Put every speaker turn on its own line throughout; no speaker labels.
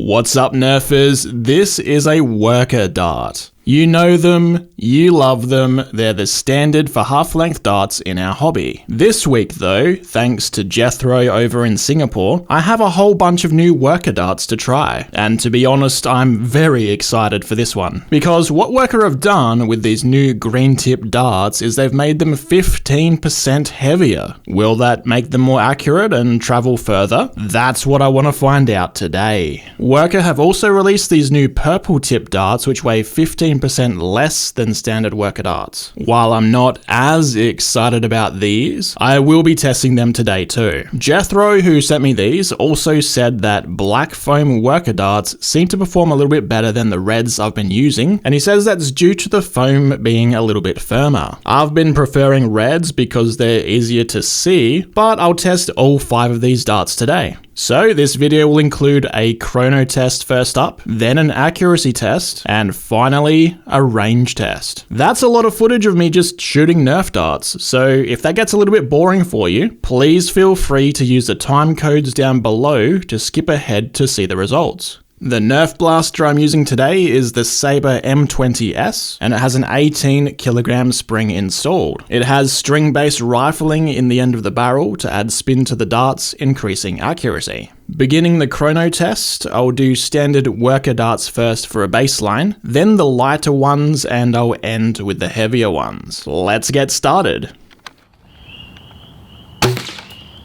What's up, Nerfers? This is a worker dart. You know them, you love them, they're the standard for half-length darts in our hobby. This week though, thanks to Jethro over in Singapore, I have a whole bunch of new worker darts to try. And to be honest, I'm very excited for this one. Because what Worker have done with these new green tip darts is they've made them 15% heavier. Will that make them more accurate and travel further? That's what I want to find out today. Worker have also released these new purple tip darts which weigh 15% less than standard worker darts. While I'm not as excited about these, I will be testing them today too. Jethro, who sent me these, also said that black foam worker darts seem to perform a little bit better than the reds I've been using, and he says that's due to the foam being a little bit firmer. I've been preferring reds because they're easier to see, but I'll test all 5 of these darts today. So this video will include a chrono test first up, then an accuracy test, and finally a range test. That's a lot of footage of me just shooting Nerf darts, so if that gets a little bit boring for you, please feel free to use the time codes down below to skip ahead to see the results. The Nerf blaster I'm using today is the Saber M20S, and it has an 18 kilogram spring installed. It has string-based rifling in the end of the barrel to add spin to the darts, increasing accuracy. Beginning the chrono test, I'll do standard worker darts first for a baseline, then the lighter ones, and I'll end with the heavier ones. Let's get started.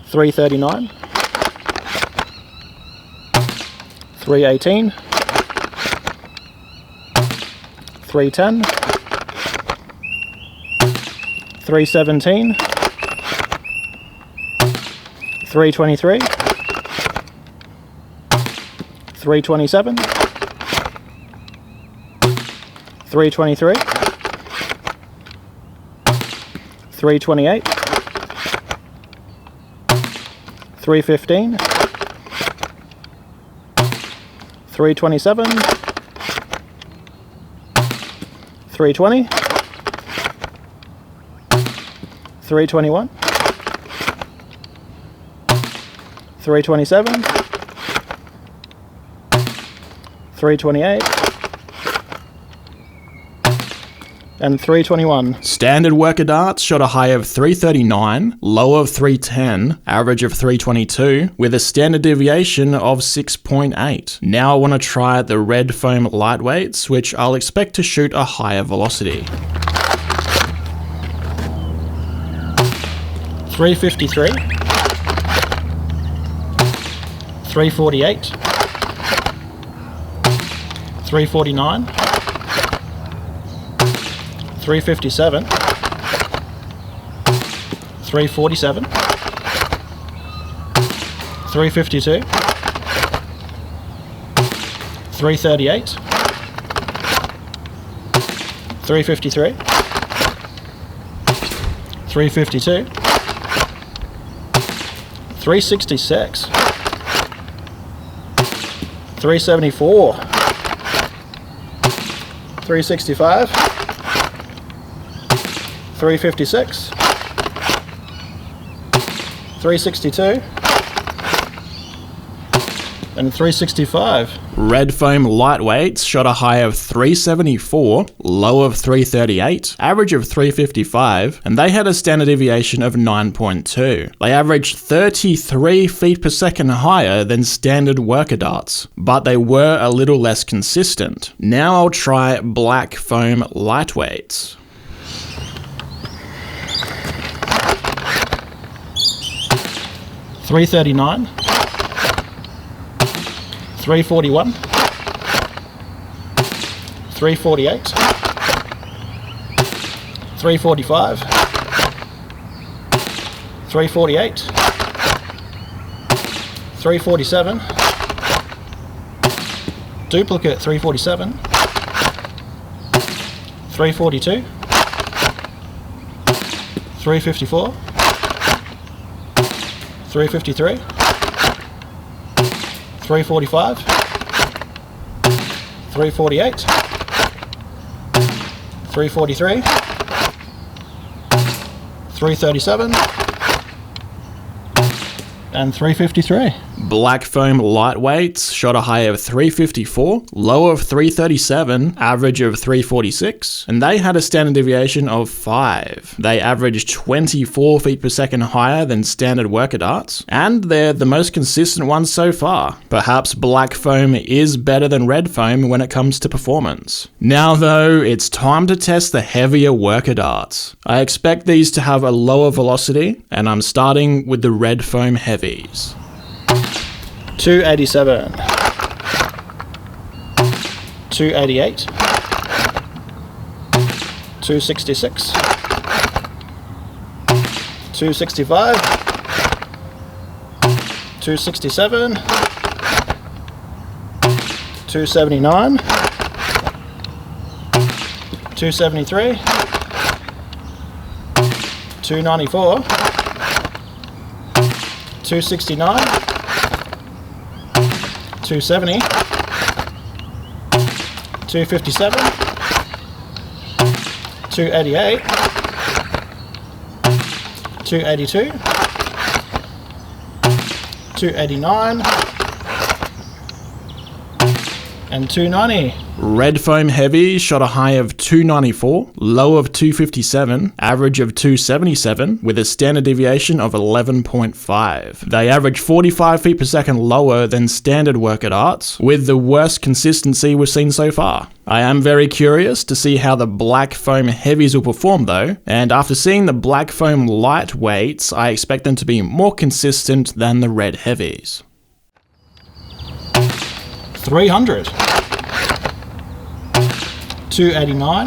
339. 318, 310, 317, 323, 327, 323, 328, 315, 327, 320, 321, 327, 328, and 321.
Standard worker darts shot a high of 339, low of 310, average of 322, with a standard deviation of 6.8. Now I want to try the red foam lightweights, which I'll expect to shoot a higher velocity.
353, 348, 349, 357, 347, 352, 338, 353, 352, 366, 374, 365, 356, 362, and 365.
Red foam lightweights shot a high of 374, low of 338, average of 355, and they had a standard deviation of 9.2. They averaged 33 feet per second higher than standard worker darts, but they were a little less consistent. Now I'll try black foam lightweights.
339, 341, 348, 345, 348, 347, duplicate 347, 342, 354, 353, 345, 348, 343, 337, and 353.
Black foam lightweights shot a high of 354, low of 337, average of 346, and they had a standard deviation of 5. They averaged 24 feet per second higher than standard worker darts, and they're the most consistent ones so far. Perhaps black foam is better than red foam when it comes to performance. Now though, it's time to test the heavier worker darts. I expect these to have a lower velocity, and I'm starting with the red foam heavies.
287, 288, 266, 265, 267, 279, 273, 294, 269, 270, 257, 288, 282, 289, and 290.
Red foam heavy shot a high of 294, low of 257, average of 277, with a standard deviation of 11.5. They average 45 feet per second lower than standard worker darts, with the worst consistency we've seen so far. I am very curious to see how the black foam heavies will perform though, and after seeing the black foam lightweights, I expect them to be more consistent than the red heavies.
300, 289,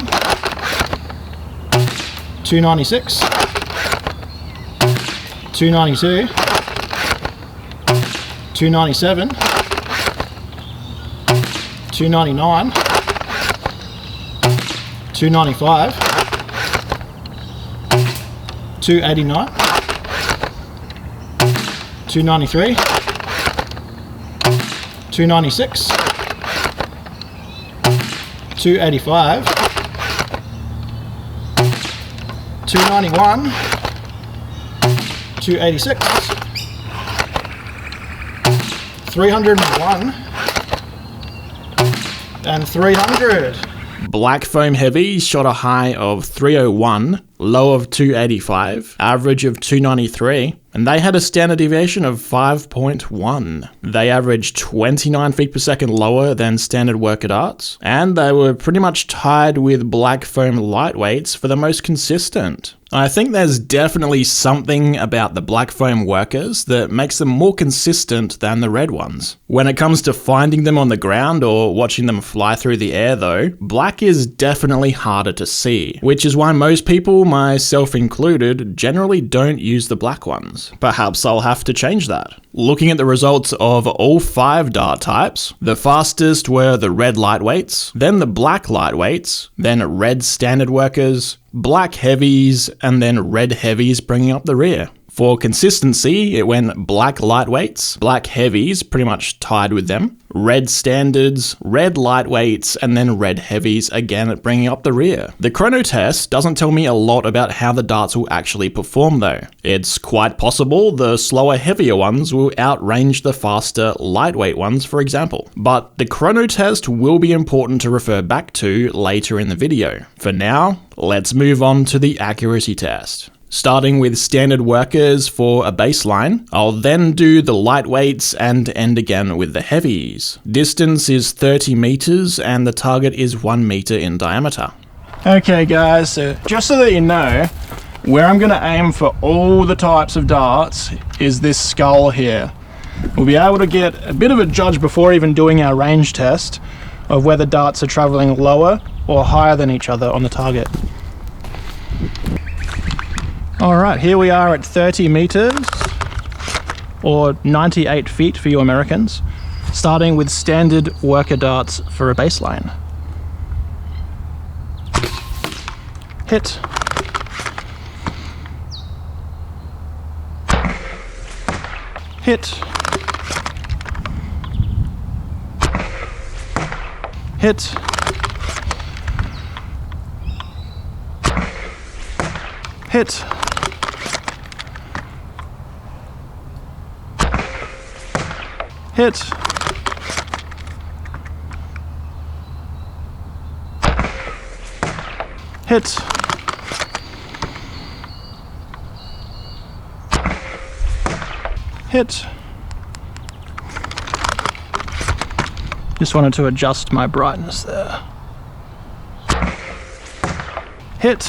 296, 292, 297, 299, 295, 289, 293, 296, 285, 291, 286, 301, and 300.
Black foam heavy shot a high of 301, low of 285, average of 293, and they had a standard deviation of 5.1. They averaged 29 feet per second lower than standard worker darts, and they were pretty much tied with black foam lightweights for the most consistent. I think there's definitely something about the black foam workers that makes them more consistent than the red ones. When it comes to finding them on the ground or watching them fly through the air though, black is definitely harder to see, which is why most people, myself included, generally don't use the black ones. Perhaps I'll have to change that. Looking at the results of all 5 dart types, the fastest were the red lightweights, then the black lightweights, then red standard workers, black heavies, and then red heavies bringing up the rear. For consistency, it went black lightweights, black heavies pretty much tied with them, red standards, red lightweights, and then red heavies again bringing up the rear. The Chrono Test doesn't tell me a lot about how the darts will actually perform though. It's quite possible the slower heavier ones will outrange the faster lightweight ones, for example. But the Chrono Test will be important to refer back to later in the video. For now, let's move on to the accuracy test. Starting with standard workers for a baseline, I'll then do the lightweights and end again with the heavies. Distance is 30 meters and the target is 1 meter in diameter.
Okay guys, so just so that you know, where I'm going to aim for all the types of darts is this skull here. We'll be able to get a bit of a judge before even doing our range test of whether darts are traveling lower or higher than each other on the target. Alright, here we are at 30 meters, or 98 feet for you Americans, starting with standard worker darts for a baseline. Hit. Hit. Hit. Hit. Hit. Hit. Hit. Just wanted to adjust my brightness there. Hit.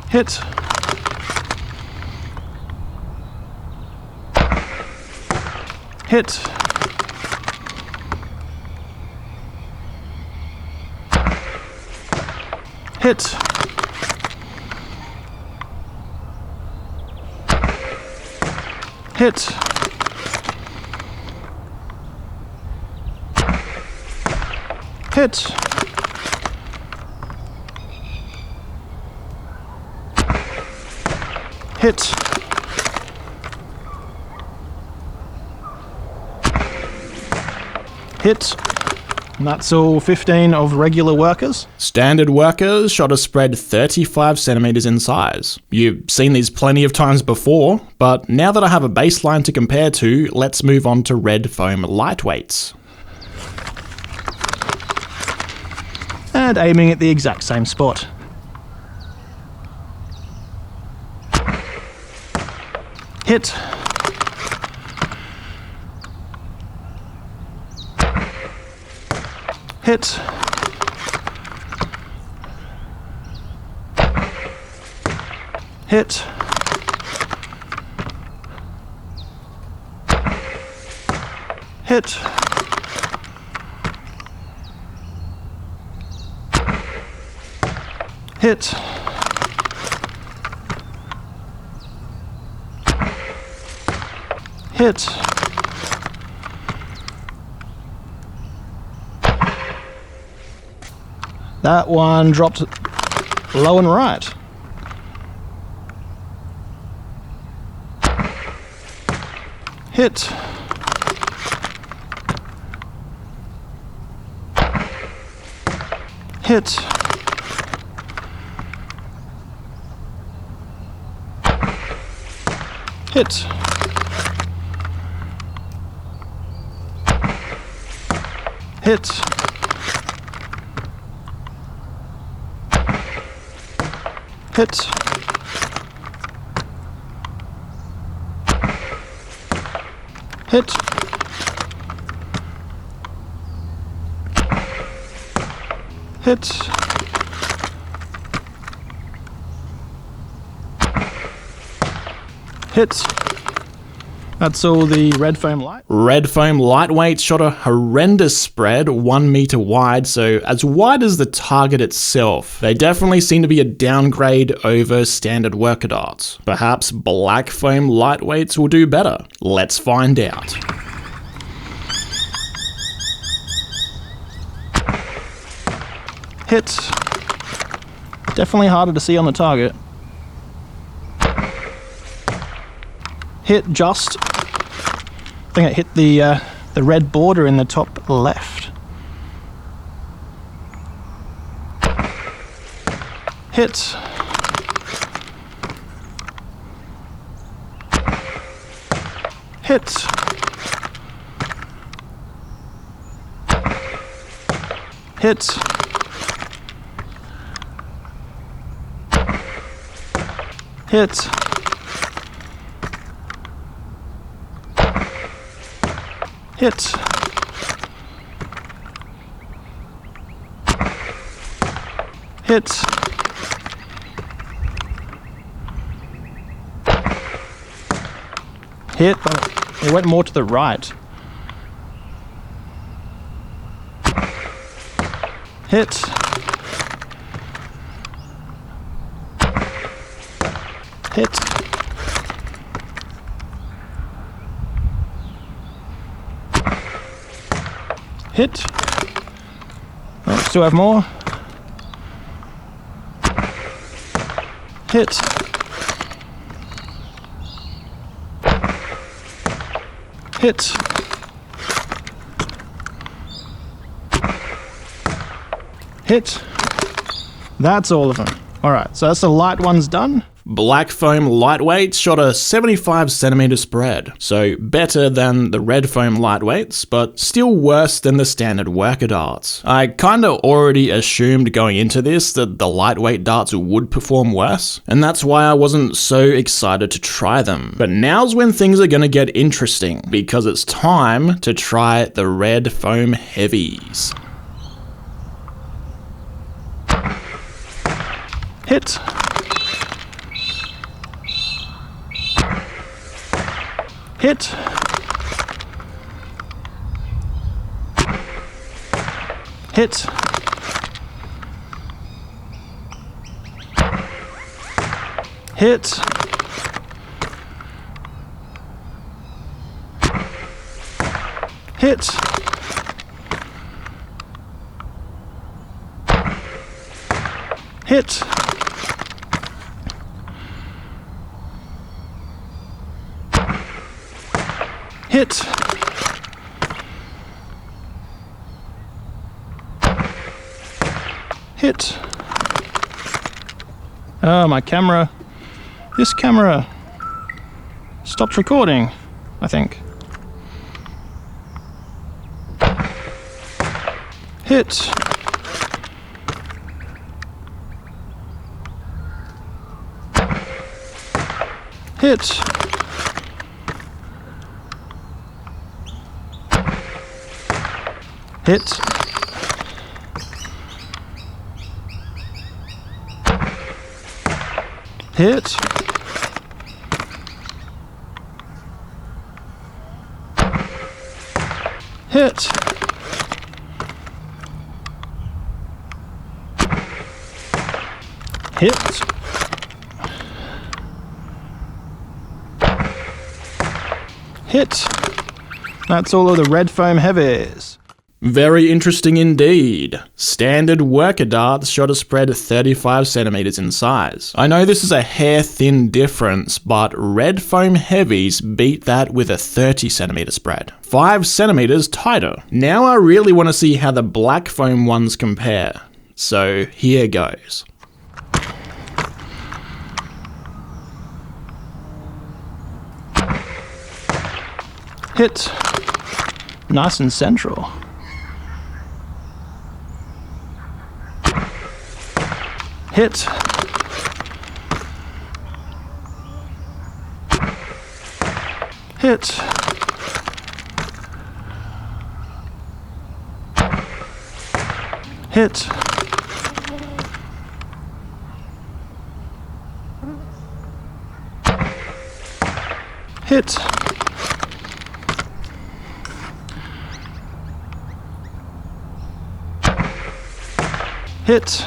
Hit. Hit. Hit. Hit. Hit. Hit. Hit. And that's all 15 of regular workers.
Standard workers shot a spread 35 centimeters in size. You've seen these plenty of times before, but now that I have a baseline to compare to, let's move on to red foam lightweights.
And aiming at the exact same spot. Hit. Hit. Hit. Hit. Hit. Hit. That one dropped low and right. Hit. Hit. Hit. Hit. Hit. Hit. Hit. Hit. That's all the red foam light.
Red foam lightweights shot a horrendous spread, 1 meter wide, so as wide as the target itself. They definitely seem to be a downgrade over standard worker darts. Perhaps black foam lightweights will do better. Let's find out.
Hit. Definitely harder to see on the target. Hit just. I think it hit the red border in the top left. Hit. Hit. Hit. Hit. Hit. Hit. Hit. Oh, it went more to the right. Hit. Hit. Hit. Oh, still have more. Hit. Hit. Hit. That's all of them. Alright, so that's the light ones done.
Black foam lightweights shot a 75 centimeter spread, so better than the red foam lightweights, but still worse than the standard worker darts. I kinda already assumed going into this that the lightweight darts would perform worse, and that's why I wasn't so excited to try them. But now's when things are gonna get interesting, because it's time to try the red foam heavies.
Hit. Hit. Hit. Hit. Hit. Hit. Hit. Hit. Oh, my camera. This camera stopped recording, I think. Hit. Hit. Hit. Hit. Hit. Hit. Hit. That's all of the red foam heavies.
Very interesting indeed. Standard worker darts shot a spread 35 centimeters in size. I know this is a hair-thin difference, but red foam heavies beat that with a 30 centimeter spread. 5 centimeters tighter. Now I really want to see how the black foam ones compare. So here goes.
Hit. Nice and central. Hit. Hit. Hit. Hit. Hit.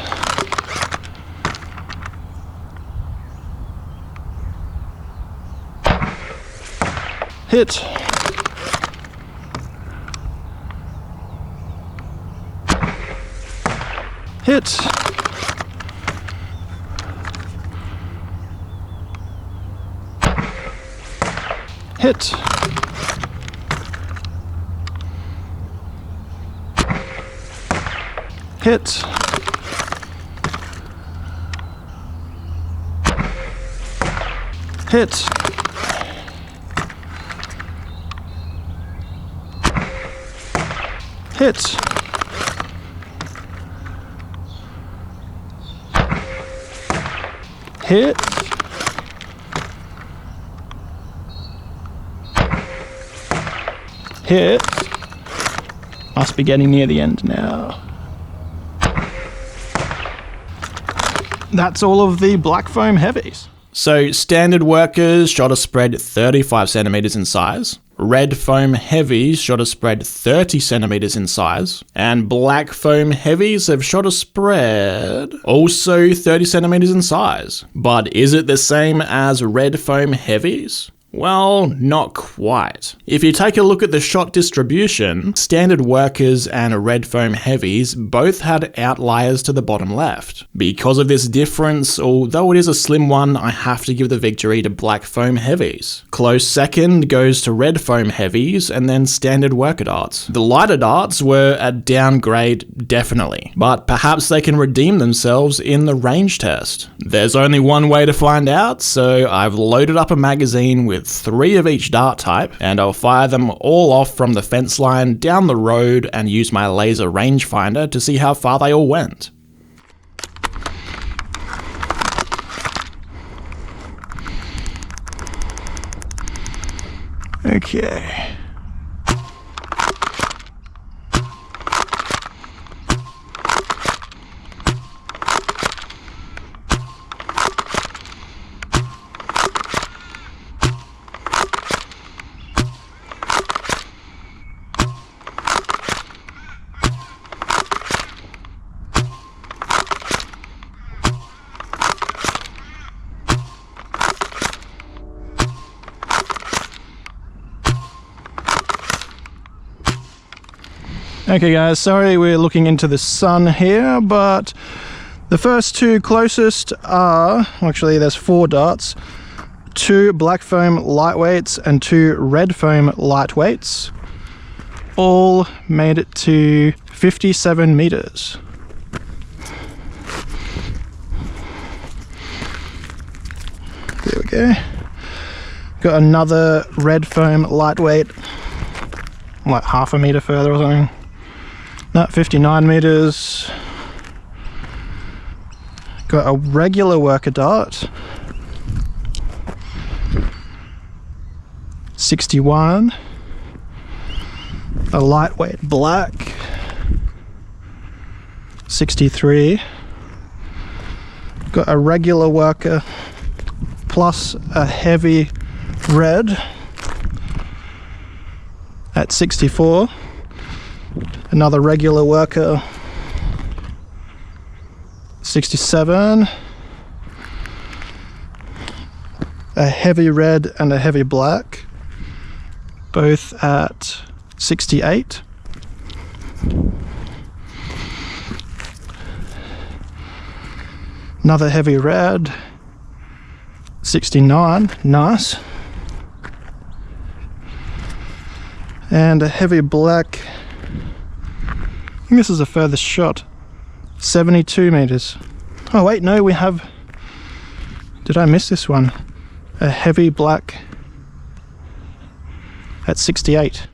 Hit. Hit. Hit. Hit. Hit. Hit. Hit. Hit. Must be getting near the end now. That's all of the black foam heavies.
So standard workers shot a spread 35 centimeters in size. Red foam heavies shot a spread 30 centimeters in size, and black foam heavies have shot a spread also 30 centimeters in size. But is it the same as red foam heavies? Well, not quite. If you take a look at the shot distribution, standard workers and red foam heavies both had outliers to the bottom left. Because of this difference, although it is a slim one, I have to give the victory to black foam heavies. Close second goes to red foam heavies and then standard worker darts. The lighter darts were a downgrade, definitely, but perhaps they can redeem themselves in the range test. There's only one way to find out, so I've loaded up a magazine with 3 of each dart type, and I'll fire them all off from the fence line down the road and use my laser rangefinder to see how far they all went.
Okay. Okay guys, sorry we're looking into the sun here, but the first 2 closest are, actually there's 4 darts, 2 black foam lightweights and 2 red foam lightweights. All made it to 57 meters. There we go. Got another red foam lightweight, like half a meter further or something. No, 59 meters. Got a regular worker dart. 61. A lightweight black. 63. Got a regular worker plus a heavy red at 64. Another regular worker, 67, a heavy red and a heavy black, both at 68. Another heavy red, 69, nice. And a heavy black, I think this is the furthest shot, 72 meters. Oh wait, no, we have, did I miss this one? A heavy black at 68.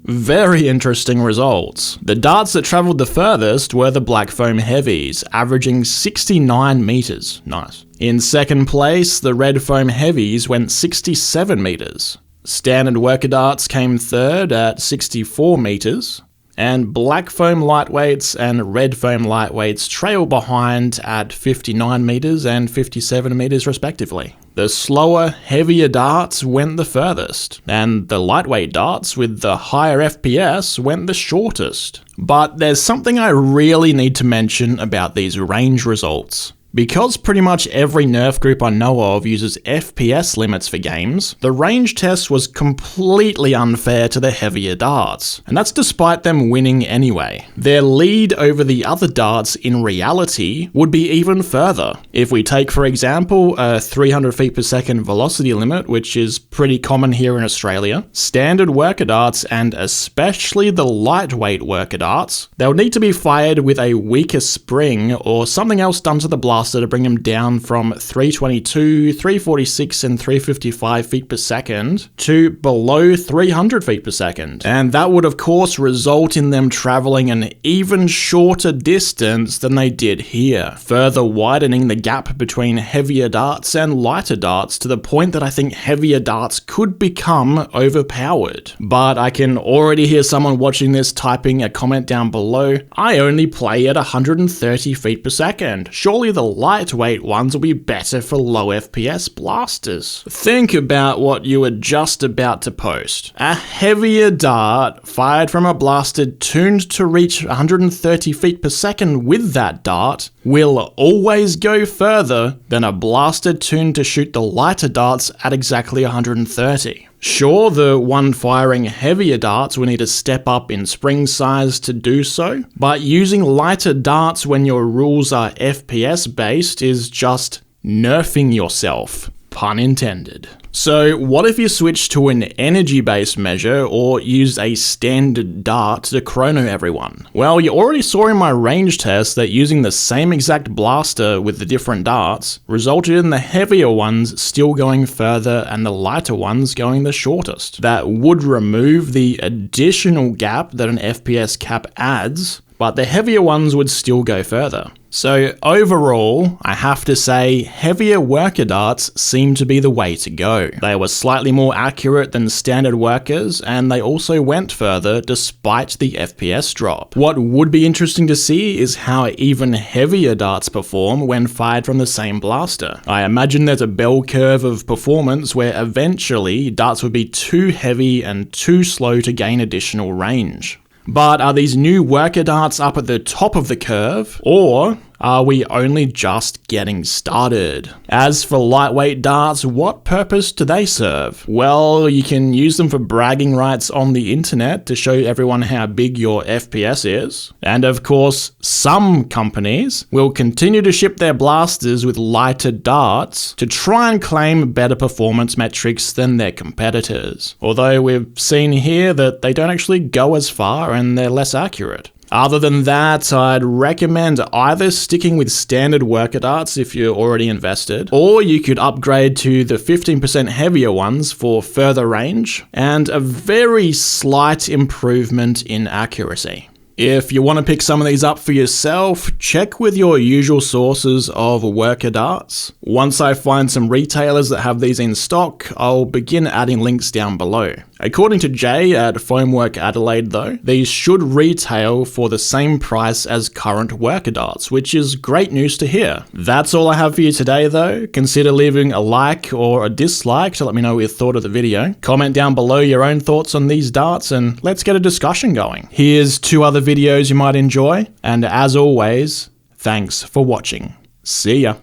Very interesting results. The darts that travelled the furthest were the black foam heavies, averaging 69 meters. Nice. In second place, the red foam heavies went 67 meters. Standard worker darts came third at 64 meters. And black foam lightweights and red foam lightweights trail behind at 59 meters and 57 meters respectively. The slower, heavier darts went the furthest, and the lightweight darts with the higher FPS went the shortest. But there's something I really need to mention about these range results. Because pretty much every Nerf group I know of uses FPS limits for games, the range test was completely unfair to the heavier darts, and that's despite them winning anyway. Their lead over the other darts in reality would be even further. If we take, for example, a 300 feet per second velocity limit, which is pretty common here in Australia, standard worker darts, and especially the lightweight worker darts, they'll need to be fired with a weaker spring or something else done to the blaster to bring them down from 322, 346 and 355 feet per second to below 300 feet per second. And that would of course result in them traveling an even shorter distance than they did here, further widening the gap between heavier darts and lighter darts to the point that I think heavier darts could become overpowered. But I can already hear someone watching this typing a comment down below, I only play at 130 feet per second. Surely the lightweight ones will be better for low FPS blasters. Think about what you were just about to post. A heavier dart fired from a blaster tuned to reach 130 feet per second with that dart will always go further than a blaster tuned to shoot the lighter darts at exactly 130. Sure, the one firing heavier darts will need to step up in spring size to do so, but using lighter darts when your rules are FPS based is just nerfing yourself. Pun intended. So what if you switched to an energy-based measure or used a standard dart to chrono everyone? Well, you already saw in my range test that using the same exact blaster with the different darts resulted in the heavier ones still going further and the lighter ones going the shortest. That would remove the additional gap that an FPS cap adds, but the heavier ones would still go further. So overall, I have to say, heavier worker darts seem to be the way to go. They were slightly more accurate than standard workers, and they also went further despite the FPS drop. What would be interesting to see is how even heavier darts perform when fired from the same blaster. I imagine there's a bell curve of performance where eventually darts would be too heavy and too slow to gain additional range. But are these new worker darts up at the top of the curve, or are we only just getting started? As for lightweight darts, what purpose do they serve? Well, you can use them for bragging rights on the internet to show everyone how big your FPS is. And of course, some companies will continue to ship their blasters with lighter darts to try and claim better performance metrics than their competitors. Although we've seen here that they don't actually go as far and they're less accurate. Other than that, I'd recommend either sticking with standard worker darts if you're already invested, or you could upgrade to the 15% heavier ones for further range and a very slight improvement in accuracy. If you want to pick some of these up for yourself, check with your usual sources of worker darts. Once I find some retailers that have these in stock, I'll begin adding links down below. According to Jay at Foamwork Adelaide though, these should retail for the same price as current worker darts, which is great news to hear. That's all I have for you today though. Consider leaving a like or a dislike to let me know what you thought of the video. Comment down below your own thoughts on these darts and let's get a discussion going. Here's 2 other videos you might enjoy, and as always, thanks for watching. See ya.